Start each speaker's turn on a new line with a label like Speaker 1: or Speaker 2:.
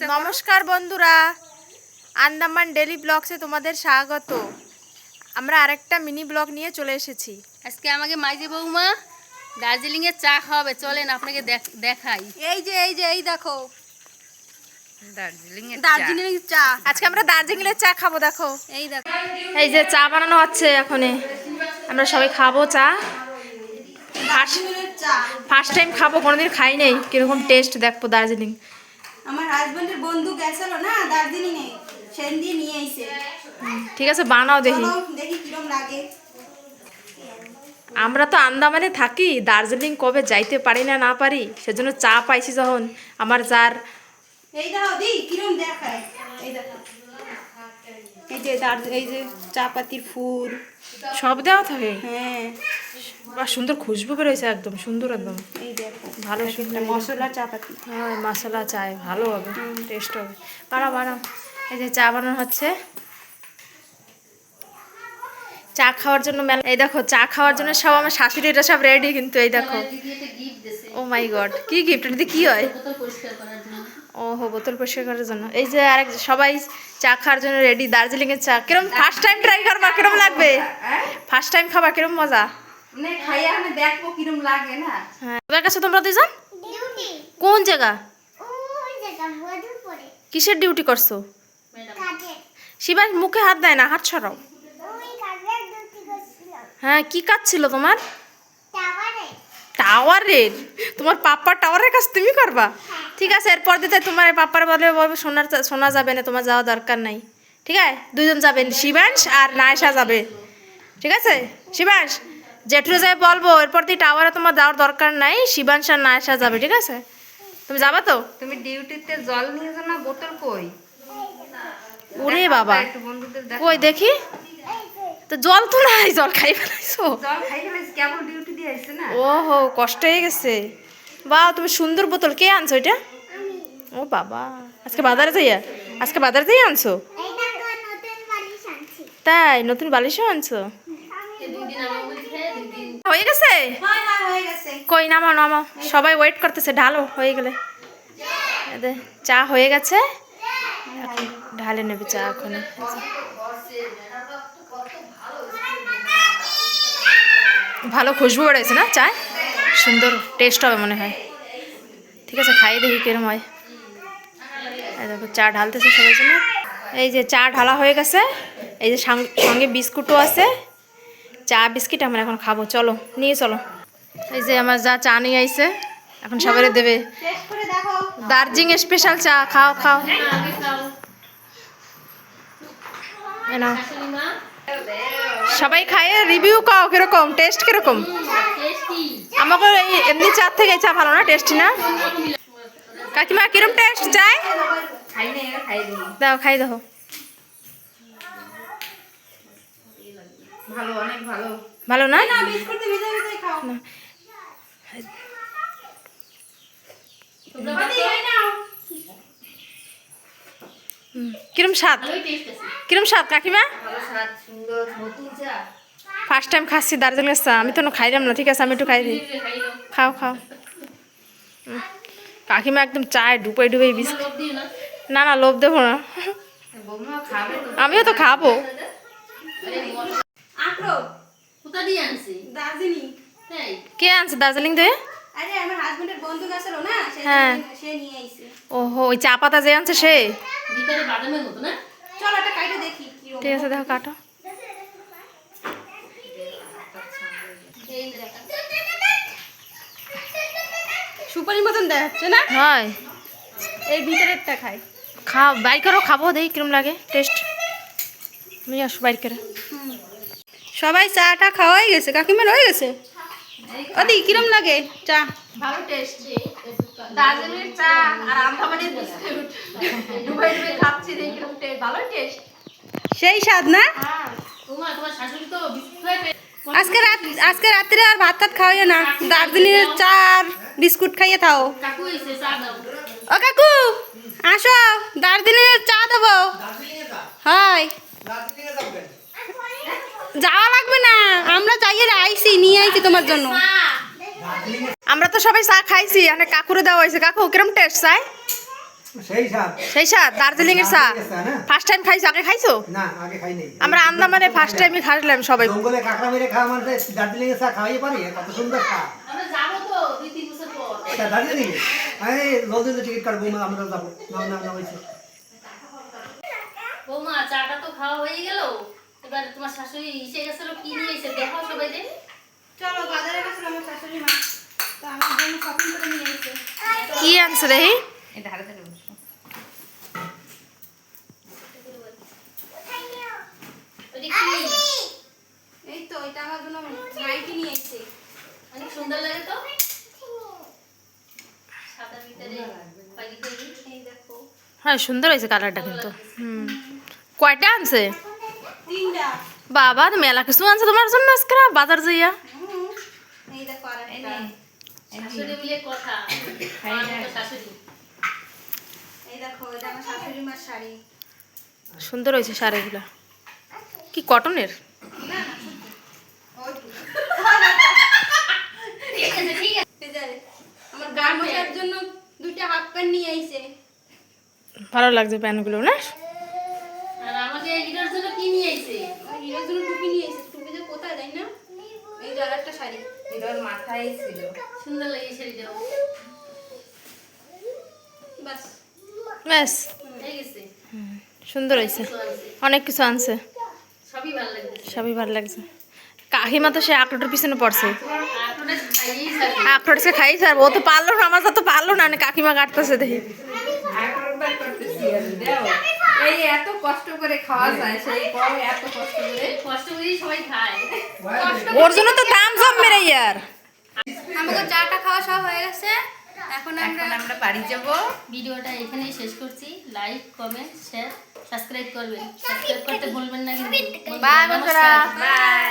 Speaker 1: নমস্কার বন্ধুরা, আন্দামান ডেলি ব্লগসে তোমাদের স্বাগত। আমরা আরেকটা মিনি ব্লগ নিয়ে চলে এসেছি।
Speaker 2: আজকে আমাকে মাইজি বৌমা দার্জিলিং এর চা খাওয়াবে, চলেন আপনাকে দেখাই।
Speaker 1: এই দেখো
Speaker 2: দার্জিলিং
Speaker 1: দার্জিলিং চা। আজকে আমরা দার্জিলিং এর চা খাবো। দেখো
Speaker 2: এই দেখো,
Speaker 1: এই যে চা বানানো হচ্ছে এখন। আমরা সবাই খাবো চা। ফার্স্ট টাইম খাবো, কোনোদিন খাই নেই। কিরকম টেস্ট দেখবো দার্জিলিং।
Speaker 3: আমার হাজবেন্ডের বন্ধু গেছিল না দার্জিলিং এ, সেন দিয়ে নিয়ে আইছে।
Speaker 1: ঠিক আছে, বানাও দেখি।
Speaker 3: দেখি কিরকম লাগে।
Speaker 1: আমরা তো আন্দামানে থাকি, দার্জিলিং কবে যাইতে পারি না পারি, সেজন্য চা পাইছি যখন আমার যার।
Speaker 3: এই দেখো দি কিরকম দেখায়। এই দেখো, এই যে চা পাতির ফুল
Speaker 1: সব দেওয়া থাকে।
Speaker 3: হ্যাঁ,
Speaker 1: বা সুন্দর খুশবু বেরোয়েছে, একদম সুন্দর, একদম
Speaker 3: এই দেখো
Speaker 1: ভালো সুন্দর
Speaker 3: মশলা চা পাতি।
Speaker 1: হ্যাঁ, মশলা চায়, ভালো হবে, টেস্ট হবে। বানাও। এই যে চা বানানো হচ্ছে। চা খাওয়ার জন্য মেলা। এই দেখো, চা খাওয়ার জন্য সব আমার শাশুড়িটা সব রেডি। কিন্তু এই দেখো, ও মাই গড, কি গিফট এটা? কি হয়? ওহো, বোতল পরিষ্কার করার জন্য। এই যে আরেক সবাই চা খাওয়ার জন্য রেডি। দার্জিলিং এর চা কিরম? ফার্স্ট টাইম ট্রাই করবা, কিরম লাগবে? ফার্স্ট টাইম খাবা, কিরম মজা?
Speaker 3: মানে খাইয়া আমি দেখবো কিরম লাগে না।
Speaker 1: হ্যাঁ, কোথায় গেছো তোমরা দুজন? কোন জায়গা? কিসের ডিউটি করছো? শিবান মুখে হাত দেয় না, হাত সরাও। হ্যাঁ, কি কাজ ছিল তোমার? টাওয়ারের? তোমার পাপ্পার টাওয়ারের কাজ তুমি করবা? ঠিক আছে, এরপর দিতে তোমার পাপ্পার বলে শোনা যাবে না, তোমার যাওয়া দরকার নাই। ঠিক আছে, দুজন যাবেন, শিবাংশ আর নায়সা যাবে। ঠিক আছে শিবাংশ, জেঠুরে যাই বলবো এরপর দিয়ে টাওয়ারে তোমার যাওয়ার দরকার নাই, শিবাংশ আর নায়সা যাবে। ঠিক আছে, তুমি যাবা তো?
Speaker 2: তুমি ডিউটিতে জল নিয়ে যাও না, বোতল কই?
Speaker 1: ওরে বাবা,
Speaker 2: বন্ধুদের
Speaker 1: কই দেখি তো। জল তো নাই, জল খাই ফেলাইছো।
Speaker 2: জল খাই ফেলেছি, কেবল ডিউটি দিয়ে আসছে না।
Speaker 1: ওহো, কষ্ট হয়ে গেছে। বাহ, তুমি সুন্দর বোতল। কে আনছো এটা? ও বাবা, আজকে বাজারে যাই আনছো? তাই, নতুন বালিশও আনছো? হয়ে গেছে?
Speaker 3: হয়ে গেছে।
Speaker 1: কই নামাও, সবাই ওয়েট করতেছে। ঢালো হয়ে গেলে। চা হয়ে গেছে, এখন ঢালে নেবে চা। এখন ভালো খুশবু বেড়েছে না চায়, সুন্দর টেস্ট হবে মনে হয়। ঠিক আছে, খাইয়ে দেখি কিরম হয়। দেখো চা ঢালতেছে সবার জন্য। এই যে চা ঢালা হয়ে গেছে। এই যে সঙ্গে বিস্কুটও আছে। চা বিস্কিট আমরা এখন খাবো, চলো নিয়ে চলো। এই যে আমার যা চা নিয়ে আইছে, এখন সবাই দেবে।
Speaker 3: টেস্ট করে দেখো।
Speaker 1: দার্জিলিং স্পেশাল চা, খাও। না, সবাই খায় রিভিউ কাও কিরকম, টেস্ট কিরকম। আমাকে এই এমনি চা থেকে চা ভালো না, টেস্টি না? কাকিমা কিরম টেস্ট চাই? দাও, খাই দেখো।
Speaker 2: ভালো, অনেক ভালো।
Speaker 1: ভালো না?
Speaker 3: বিস্কুট ভিজে ভিজে খাও।
Speaker 1: না। কিরম স্বাদ? কিরম স্বাদ কাকিমা?
Speaker 2: ভালো স্বাদ, সুন্দর, নতুন চা।
Speaker 1: ফার্স্ট টাইম খাচ্ছি দার্জিলিং চা। আমি তো খাইলাম না। ঠিক আছে, আমি একটু খাই দিই। খাও। কাকিমা একদম চায় ডুবে বিস্কুট। না, লোভ দেবো না,
Speaker 2: বৌমা খাবে তো?
Speaker 1: আমিও তো খাবো।
Speaker 3: আঁকড়ো
Speaker 2: কোথা দিয়ে আনছি?
Speaker 3: দার্জিলিং।
Speaker 2: তাই?
Speaker 1: কে আনছে দার্জিলিং থেকে?
Speaker 3: আরে আমার হাজবেন্ডের বন্ধু গেছিল না,
Speaker 1: হ্যাঁ।
Speaker 3: সে নিয়ে আইছে।
Speaker 1: ওহো, ওই চা পাতা যে আনছে সে?
Speaker 2: ভিতরে বাদামের মতো না?
Speaker 3: চল একটা কাইটে দেখি কিরকম।
Speaker 1: ঠিক আছে, দেখো কাটো।
Speaker 3: সুপারি মতন দেখাচ্ছে না?
Speaker 1: হয়,
Speaker 3: এই ভিতরেরটা খাই।
Speaker 1: খাও, বাইর করো, খাবো দেখি কিরম লাগে টেস্ট। নিয়ে আসো বাইর করে।
Speaker 3: সবাই চাটা খাওয়া হয়ে গেছে, কাকিমার হয়ে গেছে। ওদি কিরম লাগে চা?
Speaker 2: ভালো টেস্ট।
Speaker 1: দার্জিলিং চা আর আন্দামানের বিস্কুট ডুবাই খাচ্ছি, দেখি কিরম টেস্ট। ভালো টেস্ট।
Speaker 3: সেই স্বাদ না?
Speaker 2: তোমার শাশুড়ি তো বিস্কুট
Speaker 3: আজকে রাত্রে আর ভাত খাওয়াইও না, দার্জিলিং এর চা আর বিস্কুট খাইয়ে থাও।
Speaker 2: কাকু এসে চা দাও।
Speaker 3: ও কাকু আসো, দার্জিলিং এর চা দেবো। হয়, যাওয়া লাগবে না, আমরা যাইয়ে আইছি, নিয়ে আইছি তোমার জন্য।
Speaker 1: আমরা তো সবাই চা খাইছি, কাকুরে দেওয়া হয়েছে। কাকু কিরম টেস্ট চাই?
Speaker 4: সেই স্বাদ।
Speaker 1: সেই স্বাদ দার্জিলিং এর চা ফার্স্ট টাইম খাইছো আগে খাইছো
Speaker 4: না আগে খাই নাই।
Speaker 1: আমরা আন্দামানে ফার্স্ট টাইমই খাইলাম সবাই
Speaker 4: জঙ্গলে কাঁকড়া মেরে খাওয়া মানে দার্জিলিং এর চা খাওয়াই পারি, কত সুন্দর চা।
Speaker 2: আমরা যাবো তো 2-3 বছর পর।
Speaker 4: এটা দার্জিলিং আরে জলদি টিকিট কাটবো, আমরা যাবো। না না না হইছে।
Speaker 2: বৌমা চাটা তো খাওয়া হয়ে গেল, এবার তোমার শাশুড়ি এসে গেছিল, কি নিয়ে এসে দেখাও সবাই দেখ।
Speaker 3: চলো বাজারে গেছিল আমার শাশুড়ি মা, তো আমার জন্য শপিং করে নিয়ে এসেছে।
Speaker 1: কি আনছে দেখি
Speaker 2: ওটা কি?
Speaker 3: এই তো এটা আমার জন্য নাইটি নিয়ে এসেছে।
Speaker 2: অনেক সুন্দর লাগে তো, সাদার ভিতরে পাই করি। এই দেখো
Speaker 1: হ্যাঁ সুন্দর হয়েছে কালারটা কিন্তু কয়টা আনছে
Speaker 3: 3টা।
Speaker 1: বাবা মেলা কিছু আনছে তোমার জন্য আজকে বাজার যাইয়া
Speaker 3: এই দেখো আরেকটা।
Speaker 2: শাশুড়ি মিলে কথা, আমার তো শাশুড়ি।
Speaker 3: এই দেখো এটা আমার শাশুড়ি মার শাড়ি।
Speaker 1: সুন্দর হয়েছে শাড়িগুলা কি কটনের
Speaker 2: ঠিক আছে ঠিক আছে।
Speaker 3: এই যে আমার গার মোছার জন্য 2টা হাফ প্যান্ট নিয়ে আইছে।
Speaker 1: ভালো লাগছে প্যান্টগুলো না
Speaker 2: আর আমাকে হিরোর জন্য কি নিয়ে আইছে?
Speaker 3: আমার হিরোর জন্য টুপি নিয়ে আইছে। টুপি যে কোথায় দেয় না, এই যে আরেকটা শাড়ি হিরোর মাথায় ছিল।
Speaker 2: সুন্দর লাগে শাড়িটা।
Speaker 3: বাস
Speaker 1: ব্যাস
Speaker 2: হয়ে গেছে।
Speaker 1: সুন্দর হয়েছে
Speaker 2: তো আনছে।
Speaker 1: অনেক কিছু আনছে
Speaker 2: সবই ভালো লাগছে।
Speaker 1: সবই ভালো লাগছে কাকিমা তো সে আখরোটের পিছনে পড়ছে
Speaker 2: আপনারা খাইয়েই যাবে।
Speaker 1: আখরোট সে খাই স্যার ও তো পারলো না আমার তো পারলো না কাকিমা কাটতেছে দেখি
Speaker 3: এই এত কষ্ট করে খাওয়া যায়, সেই কম এত কষ্ট করে।
Speaker 2: কষ্ট করেই সবাই খায়।
Speaker 1: ওর জন্য তো দাম সব মেরে ইয়ার
Speaker 3: আমাদের চাটা খাওয়া সব হয়ে গেছে, এখন আমরা বাড়ি যাব।
Speaker 2: ভিডিওটা এখানেই শেষ করছি। লাইক কমেন্ট শেয়ার সাবস্ক্রাইব করবেন, সাবস্ক্রাইব করতে ভুলবেন না কিন্তু।
Speaker 1: বাই বন্ধুরা
Speaker 2: নমস্কার।
Speaker 3: বাই।